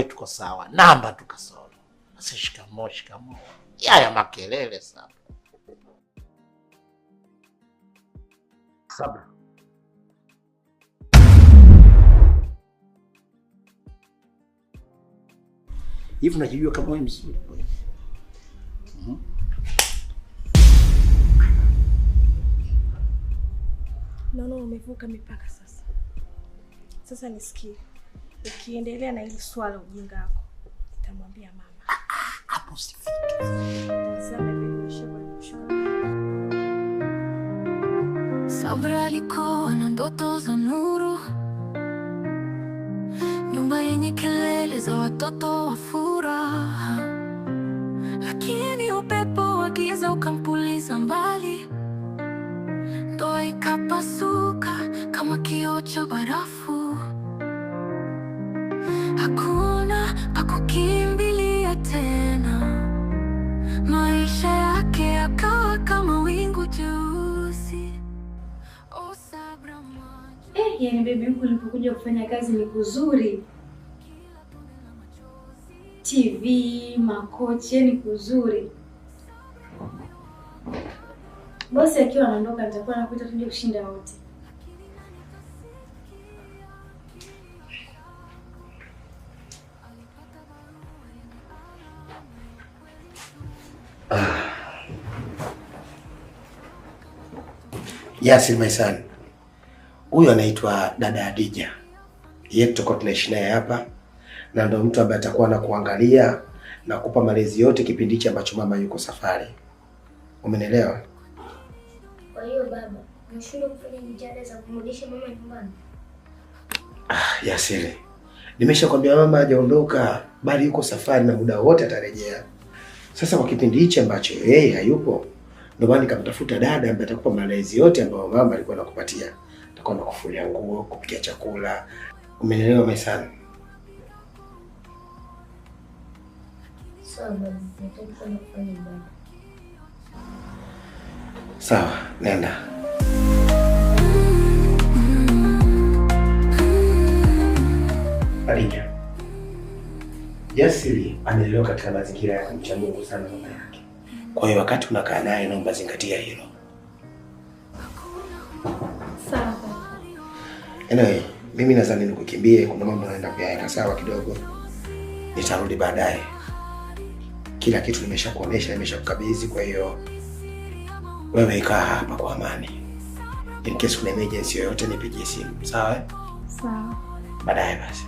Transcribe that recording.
Tuko sawa. Namba tukasoro. Sasa shikamoo shikamoo. Yaya makelele sana. Sabra. Hivi unajijua kama wewe mzuri? Naona umevuka mipaka sasa. Sasa nisikie. Ukiendelea na hili swala ujinga wako, nitamwambia mama. Hapo sifiki. Sabra alikuwa na ndoto za nuru, nyumba yenye kelele za watoto wa furaha, lakini upepo wa giza ukampuliza mbali. Ndoa ikapasuka kama kioo cha barafu, hakuna pa kukimbilia tena. Maisha yake yakawa kama wingu jeusi. Oh, Sabra macho. Yani baby, huku nilipokuja kufanya kazi ni kuzuri. TV, makochi, yani kuzuri. Bosi akiwa anaondoka nitakuwa nakuita tuje kushinda wote. Yes, my son. Huyu anaitwa dada Hadija. Yeye tutakuwa tunaishi naye hapa na ndio mtu ambaye atakuwa anakuangalia na kukupa malezi yote kipindi hicho ambacho mama yuko safari. Umenielewa? Kwa hiyo baba, mshindwe kufanya jitihada za kumrudisha mama nyumbani. Yasiri. Nimeshakwambia mama hajaondoka, bali yuko safari na muda wote atarejea. Sasa kwa kipindi hicho ambacho yeye hayupo, ndio maana nikamtafuta dada ambaye atakupa malezi yote ambayo mama alikuwa anakupatia. Atakuwa anakufulia nguo, kupikia chakula. Umenielewa msana? Sawa, nataka kwenda kufanya ibada. Sawa, nenda. Hadija. Yasiri amelelewa katika mazingira ya kumcha Mungu sana mama yake. Kwa hiyo wakati unakaa naye naomba zingatia hilo. Sawa. Anyway, mimi nadhani nikukimbie, kuna mambo naenda kuyaweka sawa kidogo. Nitarudi baadaye. Kila kitu nimeshakuonesha, nimeshakukabidhi, kwa hiyo wewe kaa hapa kwa amani. In case kuna emergency yoyote nipigie simu. Sawa? Sawa. Baadaye basi.